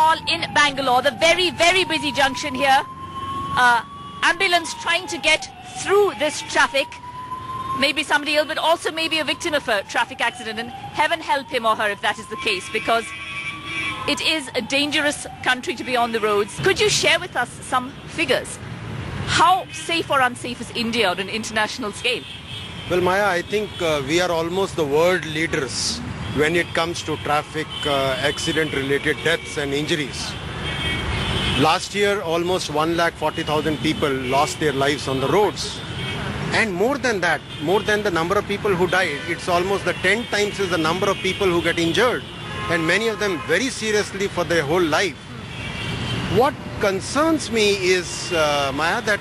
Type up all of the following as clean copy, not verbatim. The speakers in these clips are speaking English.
Hall in Bangalore, the very, very busy junction here. Ambulance trying to get through this traffic. Maybe somebody ill, but also maybe a victim of a traffic accident. And heaven help him or her if that is the case, because it is a dangerous country to be on the roads. Could you share with us some figures? How safe or unsafe is India on an international scale? Well, Maya, I think we are almost the world leaders when it comes to traffic accident-related deaths and injuries. Last year, almost 140,000 people lost their lives on the roads. And more than that, more than the number of people who died, it's almost the 10 times is the number of people who get injured. And many of them very seriously for their whole life. What concerns me is, Maya, that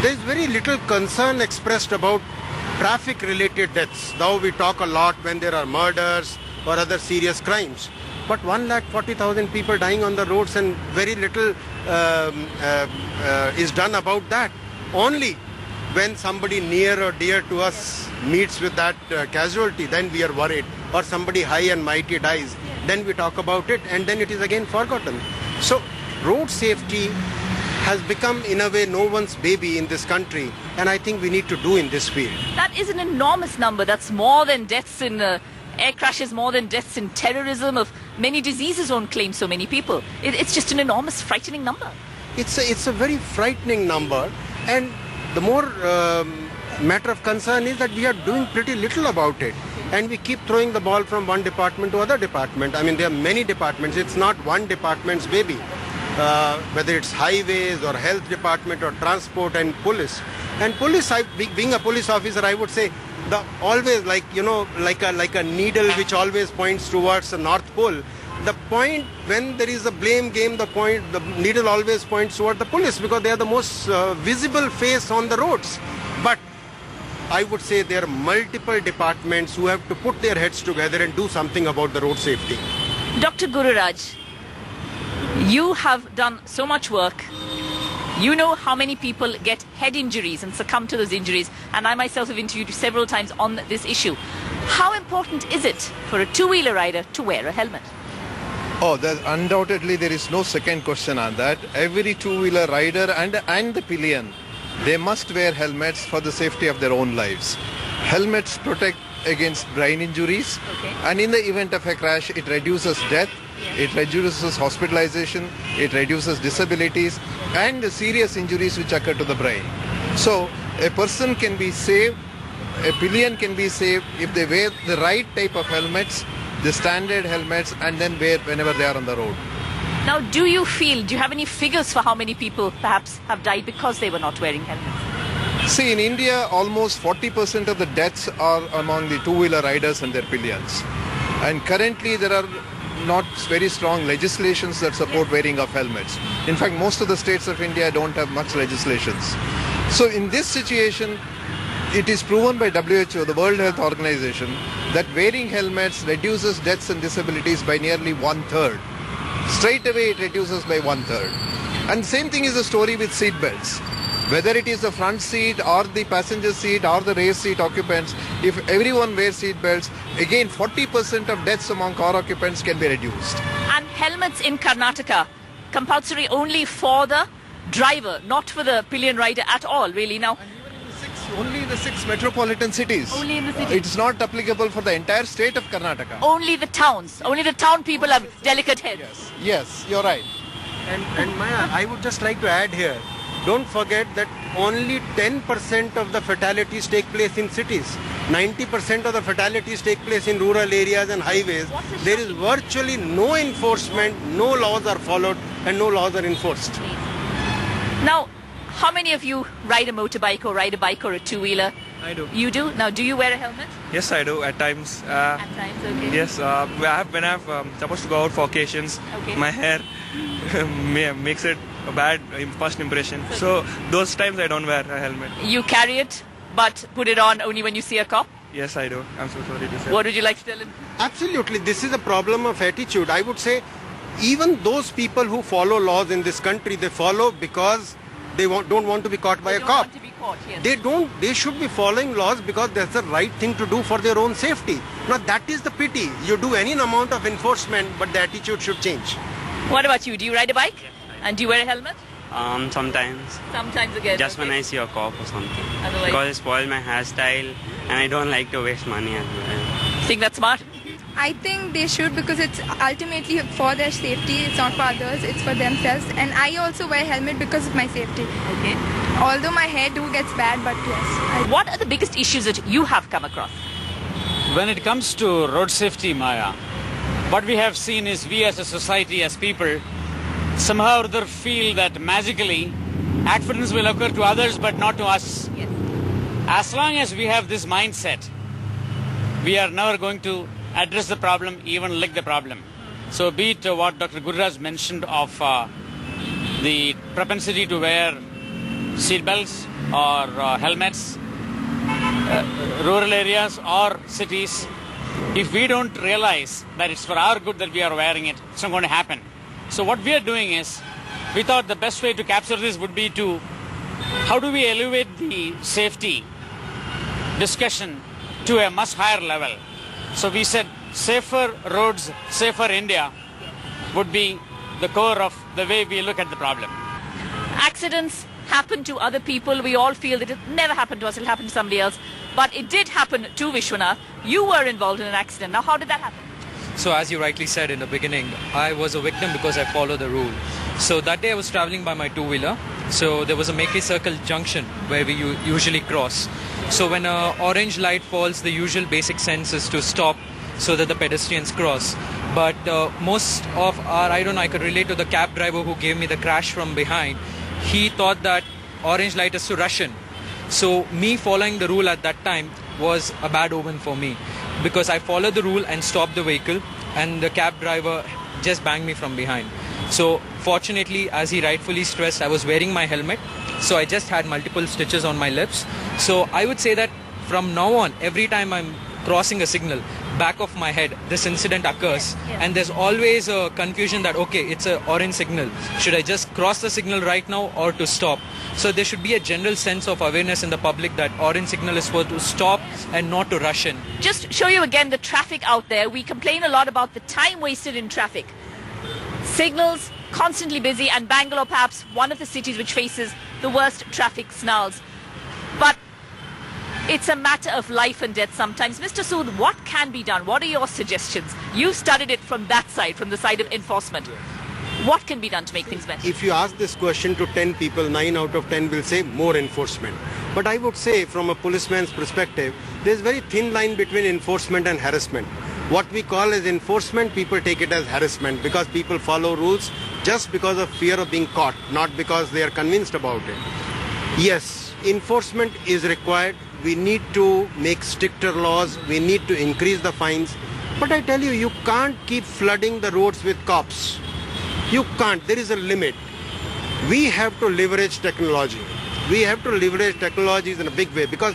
there is very little concern expressed about traffic-related deaths. Now we talk a lot when there are murders or other serious crimes. But 140,000 people dying on the roads and very little is done about that. Only when somebody near or dear to us meets with that casualty, then we are worried. Or somebody high and mighty dies, then we talk about it and then it is again forgotten. So road safety has become in a way no one's baby in this country, and I think we need to do in this field. That is an enormous number. That's more than deaths in air crashes, more than deaths in terrorism, of many diseases won't claim so many people. It's just an enormous, frightening number. It's a very frightening number, and the more matter of concern is that we are doing pretty little about it. And we keep throwing the ball from one department to other department. I mean, there are many departments. It's not one department's baby. Whether it's highways or health department or transport and police. And police, being a police officer, I would say, always like a needle which always points towards the North Pole. The point when there is a blame game, the needle always points toward the police because they are the most visible face on the roads. But I would say there are multiple departments who have to put their heads together and do something about the road safety. Dr. Gururaj, you have done so much work. You know how many people get head injuries and succumb to those injuries, and I myself have interviewed you several times on this issue. How important is it for a two-wheeler rider to wear a helmet? Oh, undoubtedly there is no second question on that. Every two-wheeler rider and the pillion, they must wear helmets for the safety of their own lives. Helmets protect against brain injuries, and in the event of a crash, it reduces death, it reduces hospitalization, it reduces disabilities and the serious injuries which occur to the brain. So a person can be saved, a pillion can be saved if they wear the right type of helmets, the standard helmets, and then wear whenever they are on the road. Now, do you have any figures for how many people perhaps have died because they were not wearing helmets? See, in India, almost 40% of the deaths are among the two-wheeler riders and their pillions. And currently, there are not very strong legislations that support wearing of helmets. In fact, most of the states of India don't have much legislations. So in this situation, it is proven by WHO, the World Health Organization, that wearing helmets reduces deaths and disabilities by nearly 1/3. Straight away it reduces by 1/3. And same thing is the story with seat belts. Whether it is the front seat or the passenger seat or the rear seat occupants, if everyone wears seat belts, again 40% of deaths among car occupants can be reduced. And helmets in Karnataka, compulsory only for the driver, not for the pillion rider at all, really now. Only in the 6 metropolitan cities. Only in the cities. It's not applicable for the entire state of Karnataka. Only the towns. Only the town people have delicate heads. Yes, you're right. And Maya, I would just like to add here, don't forget that only 10% of the fatalities take place in cities. 90% of the fatalities take place in rural areas and highways. There is virtually no enforcement, no laws are followed, and no laws are enforced. Now, how many of you ride a motorbike or ride a bike or a two-wheeler? I do. You do? Now, do you wear a helmet? Yes, I do at times. At times, okay. Yes, when I'm supposed to go out for occasions, my hair makes it a bad first impression. So those times I don't wear a helmet. You carry it, but put it on only when you see a cop? Yes, I do. I'm so sorry to say. What would you like to tell him? Absolutely. This is a problem of attitude. I would say even those people who follow laws in this country, they follow because they don't want to be caught by a cop. Want to be caught, yes. They should be following laws because that's the right thing to do for their own safety. Now that is the pity. You do any amount of enforcement, but the attitude should change. What about you? Do you ride a bike? And do you wear a helmet? Sometimes. Sometimes again. Just when I see a cop or something. Otherwise. Because it spoils my hairstyle and I don't like to waste money as well. Think that's smart? I think they should, because it's ultimately for their safety. It's not for others, it's for themselves. And I also wear helmet because of my safety. Okay. Although my hair gets bad, but yes. What are the biggest issues that you have come across? When it comes to road safety, Maya, what we have seen is we as a society, as people, somehow or other feel that magically accidents will occur to others but not to us. Yes. As long as we have this mindset, we are never going to address the problem, even lick the problem. So be it what Dr. Gurraj mentioned of the propensity to wear seat belts or helmets, rural areas or cities, if we don't realize that it's for our good that we are wearing it, it's not going to happen. So what we are doing is, we thought the best way to capture this would be to, how do we elevate the safety discussion to a much higher level? So we said safer roads, safer India would be the core of the way we look at the problem. Accidents happen to other people. We all feel that it never happened to us, it'll happen to somebody else. But it did happen to Vishwanath. You were involved in an accident. Now, how did that happen? So as you rightly said in the beginning, I was a victim because I followed the rule. So that day I was traveling by my two-wheeler. So there was a Mackay Circle junction where we usually cross. So when an orange light falls, the usual basic sense is to stop so that the pedestrians cross. But most of I could relate to the cab driver who gave me the crash from behind. He thought that orange light is to rush in. So me following the rule at that time was a bad omen for me, because I followed the rule and stopped the vehicle, and the cab driver just banged me from behind. So fortunately, as he rightfully stressed, I was wearing my helmet, so I just had multiple stitches on my lips. So I would say that from now on, every time I'm crossing a signal, back of my head, this incident occurs, and there's always a confusion that, okay, it's an orange signal. Should I just cross the signal right now or to stop? So there should be a general sense of awareness in the public that orange signal is for to stop and not to rush in. Just show you again the traffic out there. We complain a lot about the time wasted in traffic. Signals constantly busy, and Bangalore perhaps one of the cities which faces the worst traffic snarls. But it's a matter of life and death sometimes. Mr. Sood, what can be done? What are your suggestions? You studied it from that side, from the side of enforcement. What can be done to make things better? If you ask this question to 10 people, 9 out of 10 will say more enforcement. But I would say, from a policeman's perspective, there's a very thin line between enforcement and harassment. What we call as enforcement, people take it as harassment, because people follow rules just because of fear of being caught, not because they are convinced about it. Yes, enforcement is required. We need to make stricter laws. We need to increase the fines. But I tell you, you can't keep flooding the roads with cops. You can't. There is a limit. We have to leverage technology. We have to leverage technologies in a big way, because,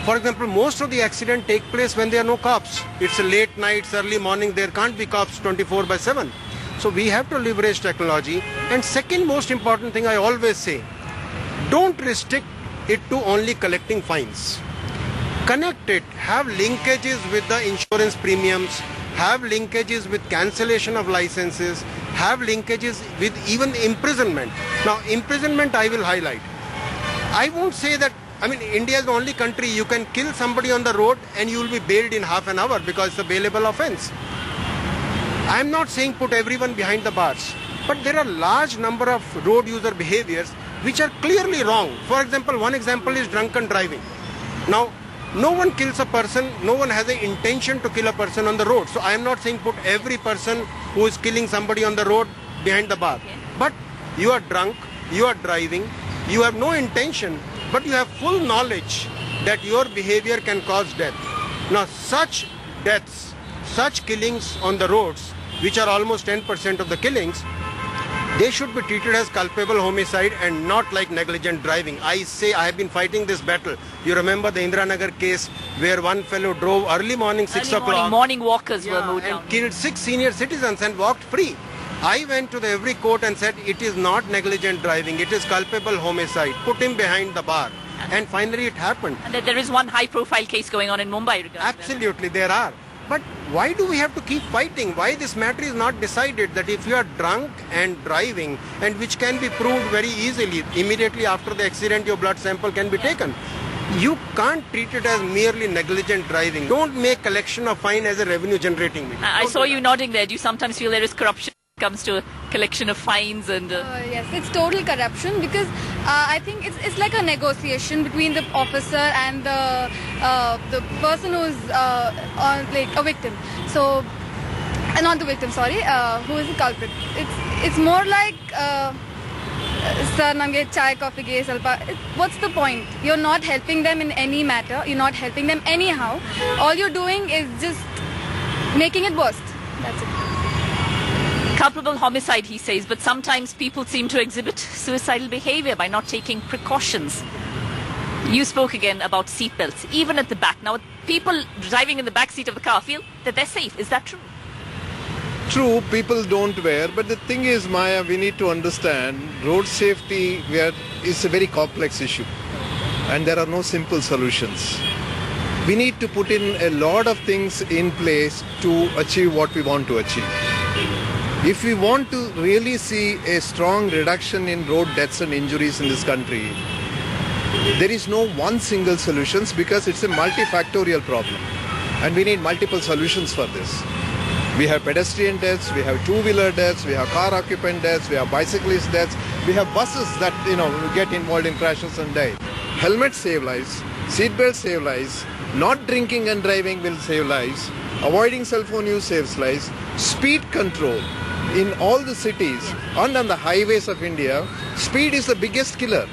for example, most of the accidents take place when there are no cops. It's a late nights, early morning. There can't be cops 24/7. So we have to leverage technology. And second most important thing I always say, don't restrict it to only collecting fines. Connect it. Have linkages with the insurance premiums. Have linkages with cancellation of licenses. Have linkages with even imprisonment. Now, imprisonment I will highlight. I won't say that, India is the only country you can kill somebody on the road and you will be bailed in half an hour because it's a bailable offense. I'm not saying put everyone behind the bars, but there are large number of road user behaviors which are clearly wrong. For example, one example is drunken driving. Now, no one kills a person, no one has an intention to kill a person on the road. So I am not saying put every person who is killing somebody on the road behind the bar. But you are drunk, you are driving, you have no intention, but you have full knowledge that your behavior can cause death. Now such deaths, such killings on the roads, which are almost 10% of the killings, they should be treated as culpable homicide and not like negligent driving. I say I have been fighting this battle. You remember the Indiranagar case where one fellow drove early morning, 6 o'clock. Morning walkers were moved and down. Killed 6 senior citizens and walked free. I went to every court and said it is not negligent driving, it is culpable homicide. Put him behind the bar. And finally it happened. And there is one high profile case going on in Mumbai regarding Absolutely, there are. But why do we have to keep fighting? Why this matter is not decided that if you are drunk and driving, and which can be proved very easily, immediately after the accident your blood sample can be taken. You can't treat it as merely negligent driving. Don't make collection of fine as a revenue generating mechanism. I saw you nodding there. Do you sometimes feel there is corruption when it comes to collection of fines and... Yes, it's total corruption because I think it's like a negotiation between the officer and the person who's like a victim. So, not the victim, sorry, who is the culprit. It's more like... Sir, namge chai, coffee, ge, salpa. What's the point? You're not helping them in any matter. You're not helping them anyhow. All you're doing is just making it worse. That's it. Culpable homicide, he says, but sometimes people seem to exhibit suicidal behavior by not taking precautions. You spoke again about seatbelts, even at the back. Now, people driving in the back seat of the car feel that they're safe. Is that true? True, people don't wear, but the thing is, Maya, we need to understand road safety is a very complex issue and there are no simple solutions. We need to put in a lot of things in place to achieve what we want to achieve. If we want to really see a strong reduction in road deaths and injuries in this country, there is no one single solution because it's a multifactorial problem and we need multiple solutions for this. We have pedestrian deaths, we have two-wheeler deaths, we have car occupant deaths, we have bicyclist deaths, we have buses that get involved in crashes and die. Helmets save lives, seatbelts save lives, not drinking and driving will save lives, avoiding cell phone use saves lives, speed control in all the cities and on the highways of India, speed is the biggest killer.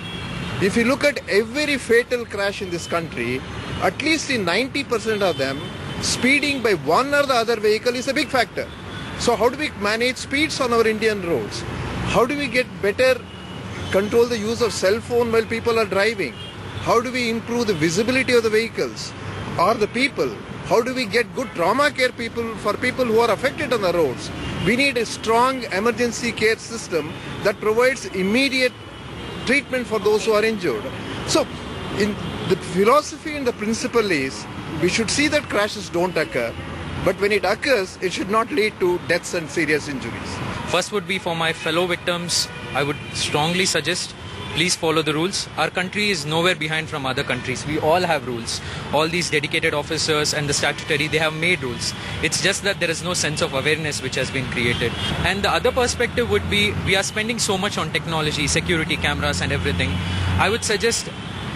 If you look at every fatal crash in this country, at least in 90% of them, speeding by one or the other vehicle is a big factor. So how do we manage speeds on our Indian roads? How do we get better control the use of cell phone while people are driving? How do we improve the visibility of the vehicles or the people? How do we get good trauma care for people who are affected on the roads? We need a strong emergency care system that provides immediate treatment for those who are injured. So in the philosophy and the principle is we should see that crashes don't occur, but when it occurs, it should not lead to deaths and serious injuries. First would be for my fellow victims, I would strongly suggest, please follow the rules. Our country is nowhere behind from other countries. We all have rules. All these dedicated officers and the statutory, they have made rules. It's just that there is no sense of awareness which has been created. And the other perspective would be, we are spending so much on technology, security cameras and everything. I would suggest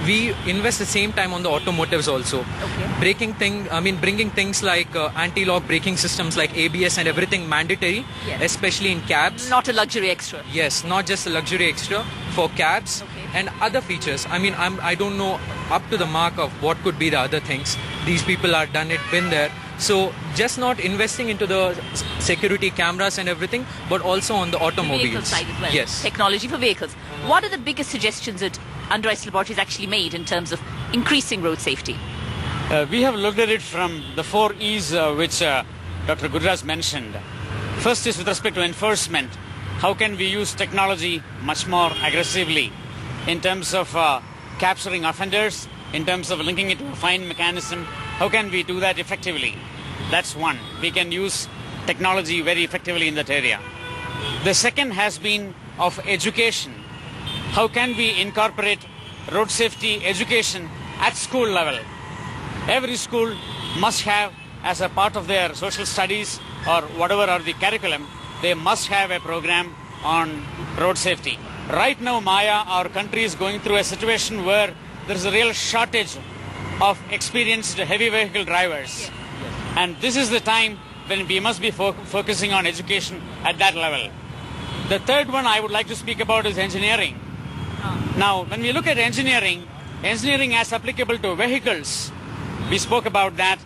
we invest the same time on the automotives also. Okay. Bringing things like anti-lock braking systems like ABS and everything mandatory, yes, especially in cabs. Not a luxury extra. Yes, not just a luxury extra for cabs, okay, and other features. I don't know up to the mark of what could be the other things. These people are been there. So just not investing into the security cameras and everything, but also on the automobiles. The vehicle side as well. Yes. Technology for vehicles. What are the biggest suggestions that Underwriters Laboratories actually made in terms of increasing road safety? We have looked at it from the 4 E's which Dr. Gurras mentioned. First is with respect to enforcement. How can we use technology much more aggressively in terms of capturing offenders, in terms of linking it to a fine mechanism? How can we do that effectively? That's one. We can use technology very effectively in that area. The second has been of education. How can we incorporate road safety education at school level? Every school must have, as a part of their social studies or whatever are the curriculum, they must have a program on road safety. Right now, Maya, our country is going through a situation where there is a real shortage of experienced heavy vehicle drivers. Yes. And this is the time when we must be focusing on education at that level. The third one I would like to speak about is engineering. Now, when we look at engineering as applicable to vehicles, we spoke about that.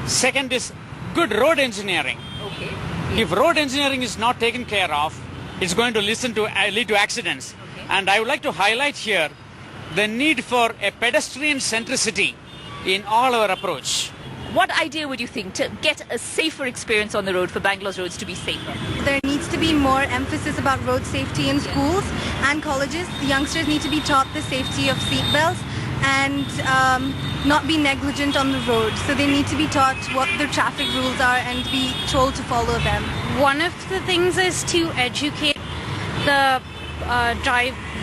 Second is good road engineering. Okay. If road engineering is not taken care of, it's going to lead to accidents. Okay. And I would like to highlight here the need for a pedestrian centricity in all our approach. What idea would you think to get a safer experience on the road for Bangalore's roads to be safer? There needs to be more emphasis about road safety in schools and colleges. The youngsters need to be taught the safety of seatbelts. and not be negligent on the road. So they need to be taught what the traffic rules are and be told to follow them. One of the things is to educate the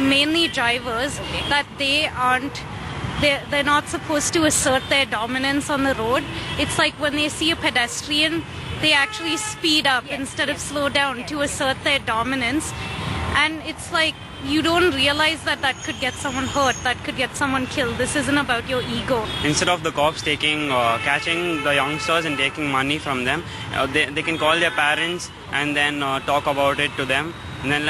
mainly drivers that they're not supposed to assert their dominance on the road. It's like when they see a pedestrian, they actually speed up instead of slow down to assert their dominance. And it's like you don't realize that could get someone hurt, that could get someone killed. This isn't about your ego. Instead of the cops catching the youngsters and taking money from them, they can call their parents and then talk about it to them. And then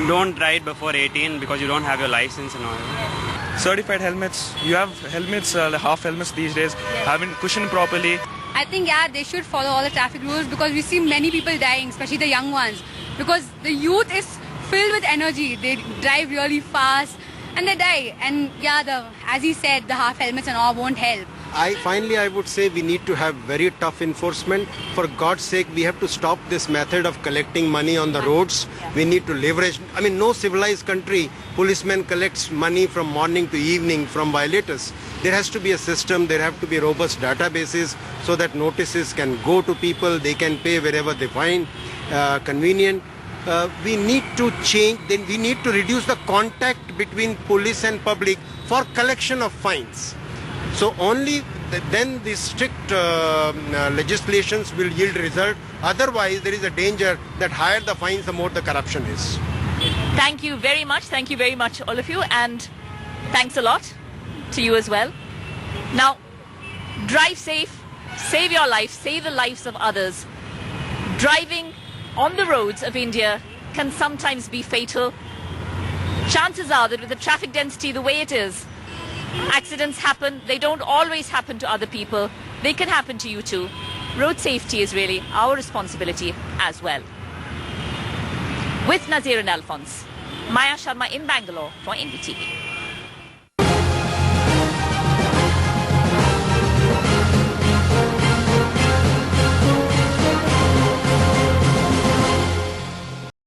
don't ride before 18 because you don't have your license and all. Certified helmets. You have helmets, half helmets these days, haven't cushioned properly. I think, they should follow all the traffic rules because we see many people dying, especially the young ones. Because the youth is filled with energy. They drive really fast and they die. And as he said, the half helmets and all won't help. I would say we need to have very tough enforcement. For God's sake, we have to stop this method of collecting money on the roads. We need to leverage. I mean, no civilized country, policeman collects money from morning to evening from violators. There has to be a system, there have to be robust databases so that notices can go to people, they can pay wherever they find convenient. We need to change, then we need to reduce the contact between police and public for collection of fines. So only then the strict legislations will yield result. Otherwise, there is a danger that higher the fines, the more the corruption is. Thank you very much. Thank you very much, all of you. And thanks a lot to you as well. Now, drive safe, save your life, save the lives of others. Driving on the roads of India can sometimes be fatal. Chances are that with the traffic density the way it is, accidents happen. They don't always happen to other people. They can happen to you too. Road safety is really our responsibility as well. With Nazir and Alphonse, Maya Sharma in Bangalore for Ndtv.